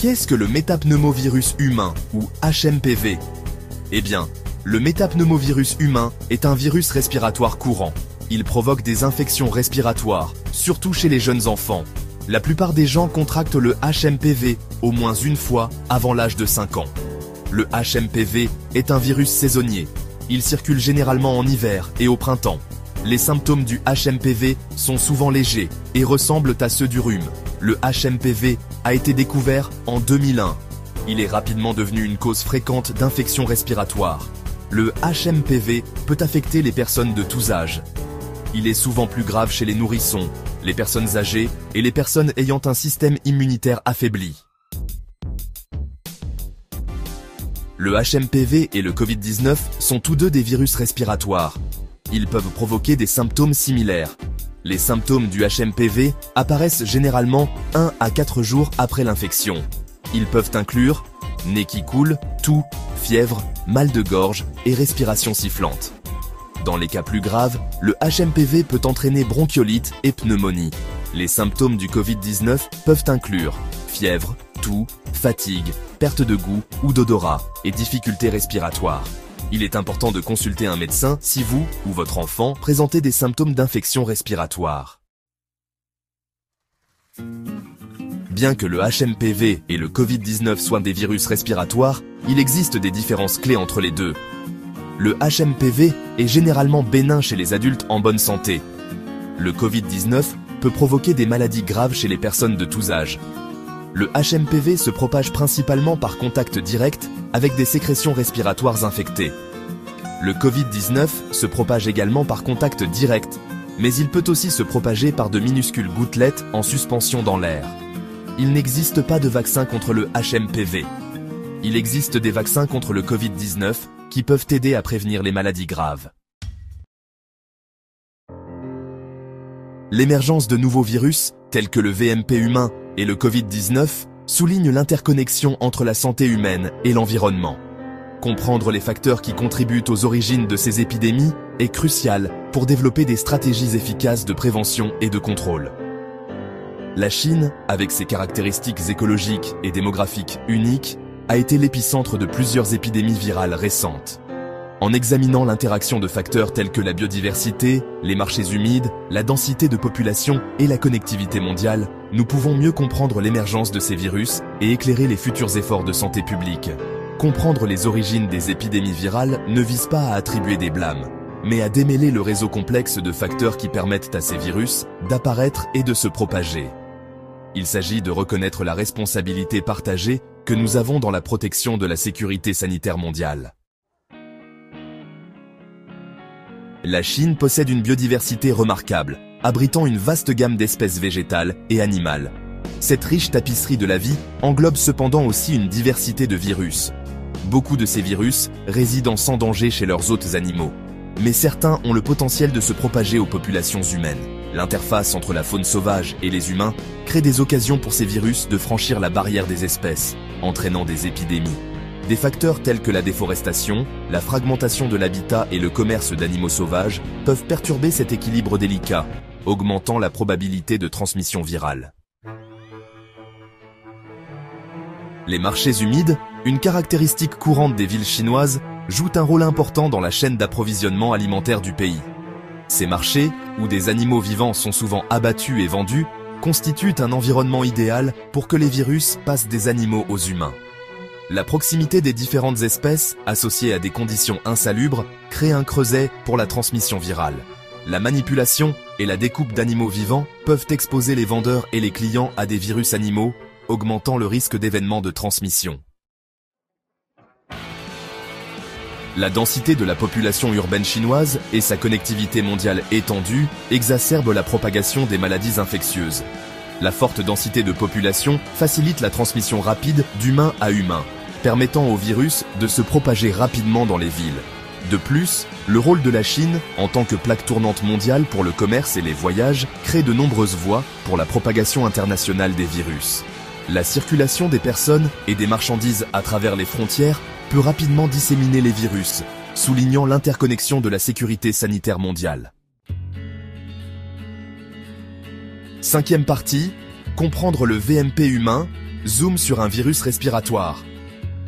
Qu'est-ce que le métapneumovirus humain, ou HMPV? Eh bien, le métapneumovirus humain est un virus respiratoire courant. Il provoque des infections respiratoires, surtout chez les jeunes enfants. La plupart des gens contractent le HMPV au moins une fois avant l'âge de 5 ans. Le HMPV est un virus saisonnier. Il circule généralement en hiver et au printemps. Les symptômes du HMPV sont souvent légers et ressemblent à ceux du rhume. Le HMPV a été découvert en 2001. Il est rapidement devenu une cause fréquente d'infections respiratoires. Le HMPV peut affecter les personnes de tous âges. Il est souvent plus grave chez les nourrissons, les personnes âgées et les personnes ayant un système immunitaire affaibli. Le HMPV et le Covid-19 sont tous deux des virus respiratoires. Ils peuvent provoquer des symptômes similaires. Les symptômes du HMPV apparaissent généralement 1 à 4 jours après l'infection. Ils peuvent inclure nez qui coule, toux, fièvre, mal de gorge et respiration sifflante. Dans les cas plus graves, le HMPV peut entraîner bronchiolite et pneumonie. Les symptômes du Covid-19 peuvent inclure fièvre, toux, fatigue, perte de goût ou d'odorat et difficultés respiratoires. Il est important de consulter un médecin si vous ou votre enfant présentez des symptômes d'infection respiratoire. Bien que le HMPV et le Covid-19 soient des virus respiratoires, il existe des différences clés entre les deux. Le HMPV est généralement bénin chez les adultes en bonne santé. Le Covid-19 peut provoquer des maladies graves chez les personnes de tous âges. Le HMPV se propage principalement par contact direct avec des sécrétions respiratoires infectées. Le Covid-19 se propage également par contact direct, mais il peut aussi se propager par de minuscules gouttelettes en suspension dans l'air. Il n'existe pas de vaccin contre le HMPV. Il existe des vaccins contre le Covid-19 qui peuvent aider à prévenir les maladies graves. L'émergence de nouveaux virus, tels que le VMP humain et le Covid-19, souligne l'interconnexion entre la santé humaine et l'environnement. Comprendre les facteurs qui contribuent aux origines de ces épidémies est crucial pour développer des stratégies efficaces de prévention et de contrôle. La Chine, avec ses caractéristiques écologiques et démographiques uniques, a été l'épicentre de plusieurs épidémies virales récentes. En examinant l'interaction de facteurs tels que la biodiversité, les marchés humides, la densité de population et la connectivité mondiale, nous pouvons mieux comprendre l'émergence de ces virus et éclairer les futurs efforts de santé publique. Comprendre les origines des épidémies virales ne vise pas à attribuer des blâmes, mais à démêler le réseau complexe de facteurs qui permettent à ces virus d'apparaître et de se propager. Il s'agit de reconnaître la responsabilité partagée que nous avons dans la protection de la sécurité sanitaire mondiale. La Chine possède une biodiversité remarquable, abritant une vaste gamme d'espèces végétales et animales. Cette riche tapisserie de la vie englobe cependant aussi une diversité de virus. Beaucoup de ces virus résident sans danger chez leurs hôtes animaux, mais certains ont le potentiel de se propager aux populations humaines. L'interface entre la faune sauvage et les humains crée des occasions pour ces virus de franchir la barrière des espèces, entraînant des épidémies. Des facteurs tels que la déforestation, la fragmentation de l'habitat et le commerce d'animaux sauvages peuvent perturber cet équilibre délicat, augmentant la probabilité de transmission virale. Les marchés humides, une caractéristique courante des villes chinoises, jouent un rôle important dans la chaîne d'approvisionnement alimentaire du pays. Ces marchés, où des animaux vivants sont souvent abattus et vendus, constituent un environnement idéal pour que les virus passent des animaux aux humains. La proximité des différentes espèces, associée à des conditions insalubres, crée un creuset pour la transmission virale. La manipulation et la découpe d'animaux vivants peuvent exposer les vendeurs et les clients à des virus animaux, augmentant le risque d'événements de transmission. La densité de la population urbaine chinoise et sa connectivité mondiale étendue exacerbent la propagation des maladies infectieuses. La forte densité de population facilite la transmission rapide d'humain à humain, permettant au virus de se propager rapidement dans les villes. De plus, le rôle de la Chine, en tant que plaque tournante mondiale pour le commerce et les voyages, crée de nombreuses voies pour la propagation internationale des virus. La circulation des personnes et des marchandises à travers les frontières peut rapidement disséminer les virus, soulignant l'interconnexion de la sécurité sanitaire mondiale. Cinquième partie, comprendre le VMP humain, zoom sur un virus respiratoire.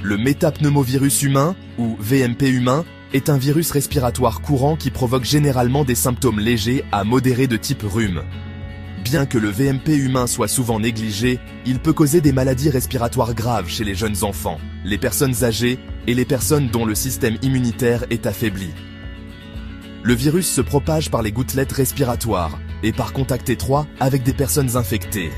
Le métapneumovirus humain, ou VMP humain, est un virus respiratoire courant qui provoque généralement des symptômes légers à modérés de type rhume. Bien que le VMP humain soit souvent négligé, il peut causer des maladies respiratoires graves chez les jeunes enfants, les personnes âgées et les personnes dont le système immunitaire est affaibli. Le virus se propage par les gouttelettes respiratoires et par contact étroit avec des personnes infectées.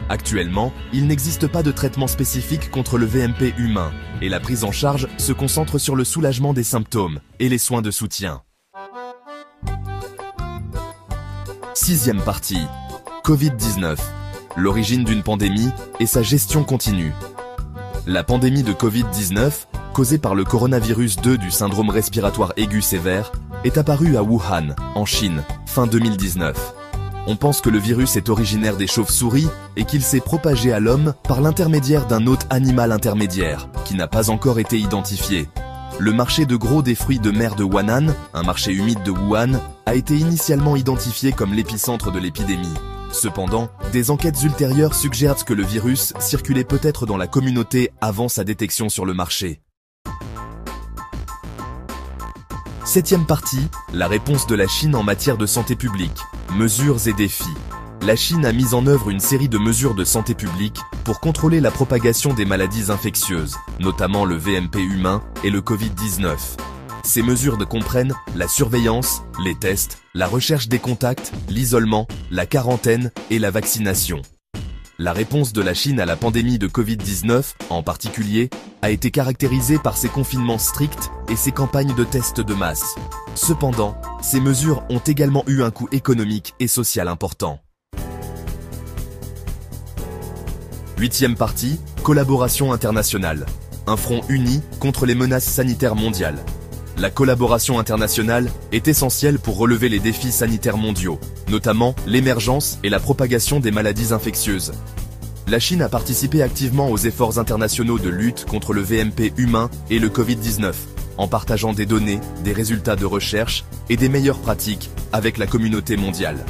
Actuellement, il n'existe pas de traitement spécifique contre le VMP humain et la prise en charge se concentre sur le soulagement des symptômes et les soins de soutien. Sixième partie. Covid-19. L'origine d'une pandémie et sa gestion continue. La pandémie de Covid-19, causée par le coronavirus 2 du syndrome respiratoire aigu sévère, est apparue à Wuhan, en Chine, fin 2019. On pense que le virus est originaire des chauves-souris et qu'il s'est propagé à l'homme par l'intermédiaire d'un hôte animal intermédiaire, qui n'a pas encore été identifié. Le marché de gros des fruits de mer de Huanan, un marché humide de Wuhan, a été initialement identifié comme l'épicentre de l'épidémie. Cependant, des enquêtes ultérieures suggèrent que le virus circulait peut-être dans la communauté avant sa détection sur le marché. Septième partie, la réponse de la Chine en matière de santé publique, mesures et défis. La Chine a mis en œuvre une série de mesures de santé publique pour contrôler la propagation des maladies infectieuses, notamment le VMP humain et le Covid-19. Ces mesures comprennent la surveillance, les tests, la recherche des contacts, l'isolement, la quarantaine et la vaccination. La réponse de la Chine à la pandémie de Covid-19, en particulier, a été caractérisée par ses confinements stricts et ses campagnes de tests de masse. Cependant, ces mesures ont également eu un coût économique et social important. Huitième partie, collaboration internationale. Un front uni contre les menaces sanitaires mondiales. La collaboration internationale est essentielle pour relever les défis sanitaires mondiaux, notamment l'émergence et la propagation des maladies infectieuses. La Chine a participé activement aux efforts internationaux de lutte contre le VMP humain et le Covid-19, en partageant des données, des résultats de recherche et des meilleures pratiques avec la communauté mondiale.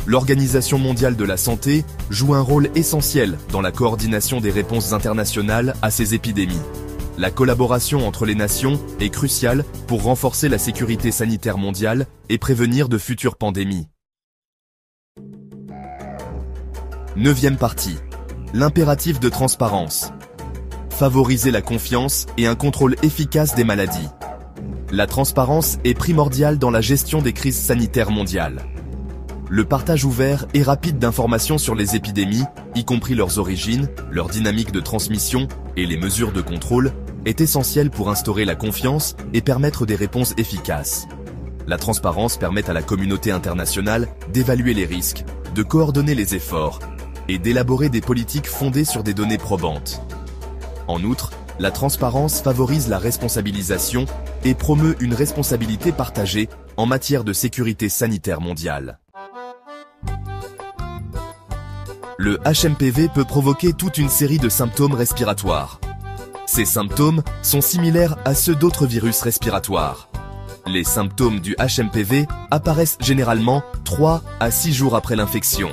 L'Organisation mondiale de la santé joue un rôle essentiel dans la coordination des réponses internationales à ces épidémies. La collaboration entre les nations est cruciale pour renforcer la sécurité sanitaire mondiale et prévenir de futures pandémies. Neuvième partie. L'impératif de transparence. Favoriser la confiance et un contrôle efficace des maladies. La transparence est primordiale dans la gestion des crises sanitaires mondiales. Le partage ouvert et rapide d'informations sur les épidémies, y compris leurs origines, leur dynamique de transmission et les mesures de contrôle, est essentiel pour instaurer la confiance et permettre des réponses efficaces. La transparence permet à la communauté internationale d'évaluer les risques, de coordonner les efforts et d'élaborer des politiques fondées sur des données probantes. En outre, la transparence favorise la responsabilisation et promeut une responsabilité partagée en matière de sécurité sanitaire mondiale. Le HMPV peut provoquer toute une série de symptômes respiratoires. Ces symptômes sont similaires à ceux d'autres virus respiratoires. Les symptômes du HMPV apparaissent généralement 3 à 6 jours après l'infection.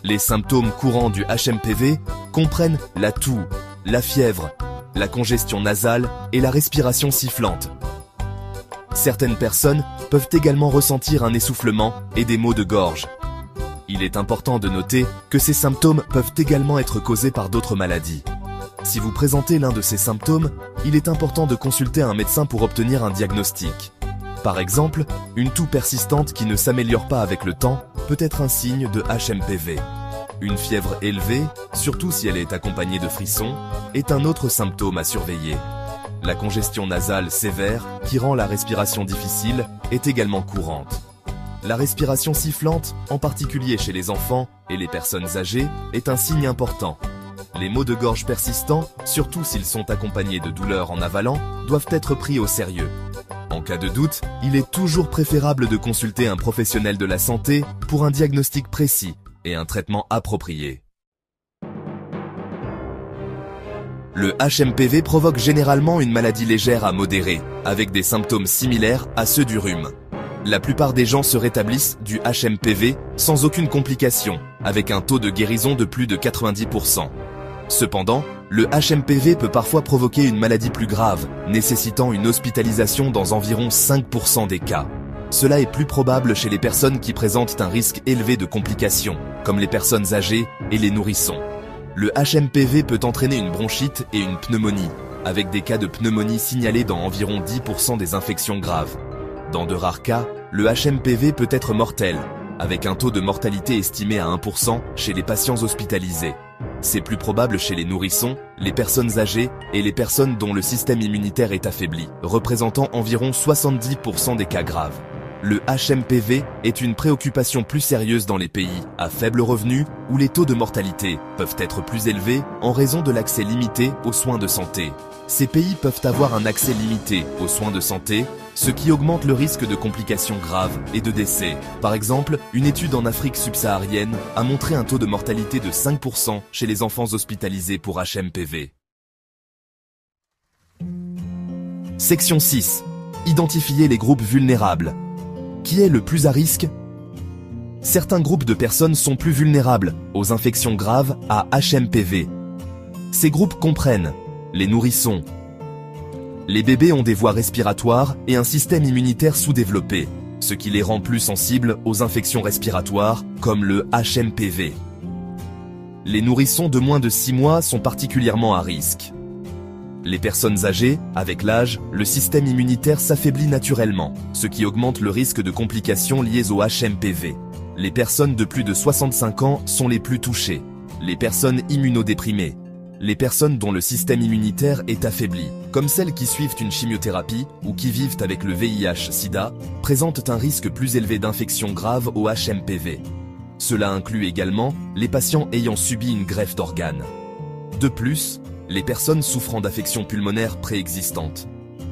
Les symptômes courants du HMPV comprennent la toux, la fièvre, la congestion nasale et la respiration sifflante. Certaines personnes peuvent également ressentir un essoufflement et des maux de gorge. Il est important de noter que ces symptômes peuvent également être causés par d'autres maladies. Si vous présentez l'un de ces symptômes, il est important de consulter un médecin pour obtenir un diagnostic. Par exemple, une toux persistante qui ne s'améliore pas avec le temps peut être un signe de HMPV. Une fièvre élevée, surtout si elle est accompagnée de frissons, est un autre symptôme à surveiller. La congestion nasale sévère, qui rend la respiration difficile, est également courante. La respiration sifflante, en particulier chez les enfants et les personnes âgées, est un signe important. Les maux de gorge persistants, surtout s'ils sont accompagnés de douleurs en avalant, doivent être pris au sérieux. En cas de doute, il est toujours préférable de consulter un professionnel de la santé pour un diagnostic précis et un traitement approprié. Le HMPV provoque généralement une maladie légère à modérée, avec des symptômes similaires à ceux du rhume. La plupart des gens se rétablissent du HMPV sans aucune complication, avec un taux de guérison de plus de 90%. Cependant, le HMPV peut parfois provoquer une maladie plus grave, nécessitant une hospitalisation dans environ 5% des cas. Cela est plus probable chez les personnes qui présentent un risque élevé de complications, comme les personnes âgées et les nourrissons. Le HMPV peut entraîner une bronchite et une pneumonie, avec des cas de pneumonie signalés dans environ 10% des infections graves. Dans de rares cas, le HMPV peut être mortel, avec un taux de mortalité estimé à 1% chez les patients hospitalisés. C'est plus probable chez les nourrissons, les personnes âgées et les personnes dont le système immunitaire est affaibli, représentant environ 70% des cas graves. Le HMPV est une préoccupation plus sérieuse dans les pays à faible revenu où les taux de mortalité peuvent être plus élevés en raison de l'accès limité aux soins de santé. Ces pays peuvent avoir un accès limité aux soins de santé, ce qui augmente le risque de complications graves et de décès. Par exemple, une étude en Afrique subsaharienne a montré un taux de mortalité de 5% chez les enfants hospitalisés pour HMPV. Section 6. Identifier les groupes vulnérables. Qui est le plus à risque? Certains groupes de personnes sont plus vulnérables aux infections graves à HMPV. Ces groupes comprennent les nourrissons. Les bébés ont des voies respiratoires et un système immunitaire sous-développé, ce qui les rend plus sensibles aux infections respiratoires comme le HMPV. Les nourrissons de moins de 6 mois sont particulièrement à risque. Les personnes âgées, avec l'âge, le système immunitaire s'affaiblit naturellement, ce qui augmente le risque de complications liées au HMPV. Les personnes de plus de 65 ans sont les plus touchées. Les personnes immunodéprimées. Les personnes dont le système immunitaire est affaibli, comme celles qui suivent une chimiothérapie ou qui vivent avec le VIH-Sida, présentent un risque plus élevé d'infection grave au HMPV. Cela inclut également les patients ayant subi une greffe d'organes. De plus, les personnes souffrant d'affections pulmonaires préexistantes.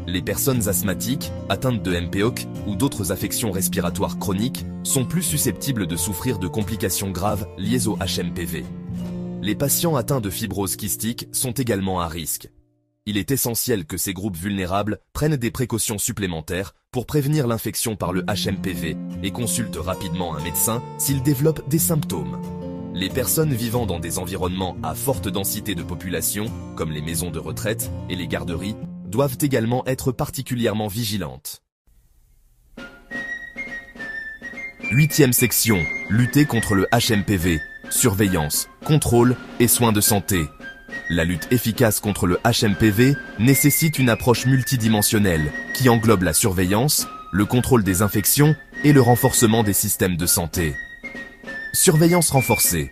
Les personnes asthmatiques, atteintes de MPOC ou d'autres affections respiratoires chroniques sont plus susceptibles de souffrir de complications graves liées au HMPV. Les patients atteints de fibrose kystique sont également à risque. Il est essentiel que ces groupes vulnérables prennent des précautions supplémentaires pour prévenir l'infection par le HMPV et consultent rapidement un médecin s'ils développent des symptômes. Les personnes vivant dans des environnements à forte densité de population, comme les maisons de retraite et les garderies, doivent également être particulièrement vigilantes. 8e section. Lutter contre le HMPV. Surveillance, contrôle et soins de santé. La lutte efficace contre le HMPV nécessite une approche multidimensionnelle qui englobe la surveillance, le contrôle des infections et le renforcement des systèmes de santé. Surveillance renforcée.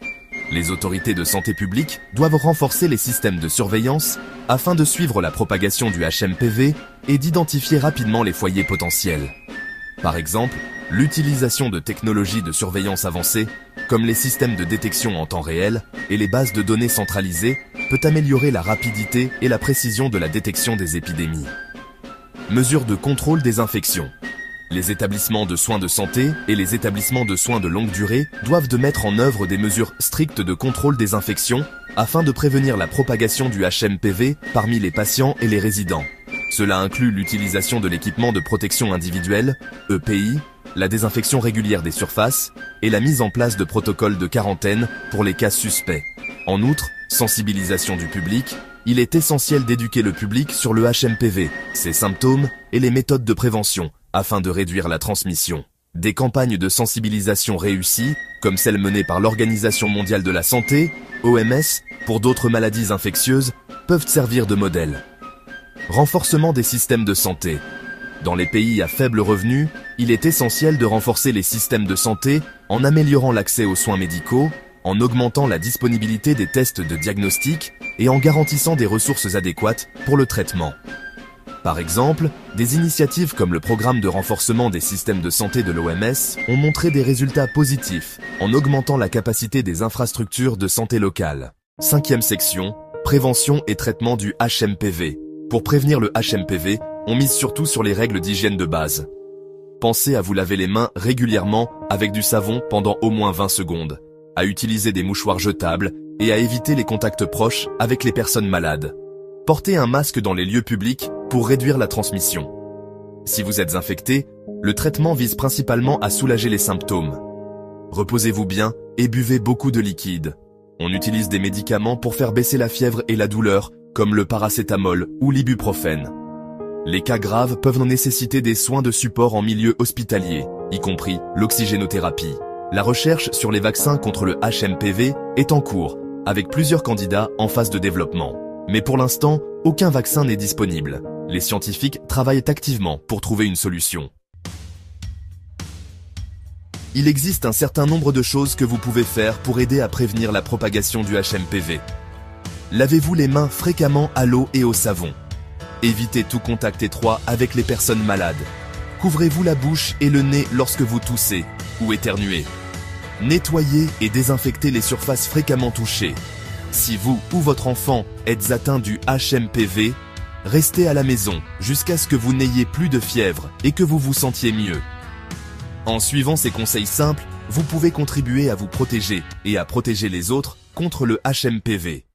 Les autorités de santé publique doivent renforcer les systèmes de surveillance afin de suivre la propagation du HMPV et d'identifier rapidement les foyers potentiels. Par exemple, l'utilisation de technologies de surveillance avancées, comme les systèmes de détection en temps réel et les bases de données centralisées, peut améliorer la rapidité et la précision de la détection des épidémies. Mesures de contrôle des infections. Les établissements de soins de santé et les établissements de soins de longue durée doivent de mettre en œuvre des mesures strictes de contrôle des infections afin de prévenir la propagation du HMPV parmi les patients et les résidents. Cela inclut l'utilisation de l'équipement de protection individuelle, EPI, la désinfection régulière des surfaces et la mise en place de protocoles de quarantaine pour les cas suspects. En outre, sensibilisation du public, il est essentiel d'éduquer le public sur le HMPV, ses symptômes et les méthodes de prévention, afin de réduire la transmission. Des campagnes de sensibilisation réussies, comme celles menées par l'Organisation mondiale de la santé, OMS, pour d'autres maladies infectieuses, peuvent servir de modèle. Renforcement des systèmes de santé. Dans les pays à faible revenu, il est essentiel de renforcer les systèmes de santé en améliorant l'accès aux soins médicaux, en augmentant la disponibilité des tests de diagnostic et en garantissant des ressources adéquates pour le traitement. Par exemple, des initiatives comme le programme de renforcement des systèmes de santé de l'OMS ont montré des résultats positifs en augmentant la capacité des infrastructures de santé locales. 5e section, prévention et traitement du HMPV. Pour prévenir le HMPV, on mise surtout sur les règles d'hygiène de base. Pensez à vous laver les mains régulièrement avec du savon pendant au moins 20 secondes, à utiliser des mouchoirs jetables et à éviter les contacts proches avec les personnes malades. Portez un masque dans les lieux publics pour réduire la transmission. Si vous êtes infecté, le traitement vise principalement à soulager les symptômes. Reposez-vous bien et buvez beaucoup de liquide. On utilise des médicaments pour faire baisser la fièvre et la douleur, comme le paracétamol ou l'ibuprofène. Les cas graves peuvent nécessiter des soins de support en milieu hospitalier, y compris l'oxygénothérapie. La recherche sur les vaccins contre le HMPV est en cours, avec plusieurs candidats en phase de développement. Mais pour l'instant, aucun vaccin n'est disponible. Les scientifiques travaillent activement pour trouver une solution. Il existe un certain nombre de choses que vous pouvez faire pour aider à prévenir la propagation du HMPV. Lavez-vous les mains fréquemment à l'eau et au savon. Évitez tout contact étroit avec les personnes malades. Couvrez-vous la bouche et le nez lorsque vous toussez ou éternuez. Nettoyez et désinfectez les surfaces fréquemment touchées. Si vous ou votre enfant êtes atteint du HMPV, restez à la maison jusqu'à ce que vous n'ayez plus de fièvre et que vous vous sentiez mieux. En suivant ces conseils simples, vous pouvez contribuer à vous protéger et à protéger les autres contre le HMPV.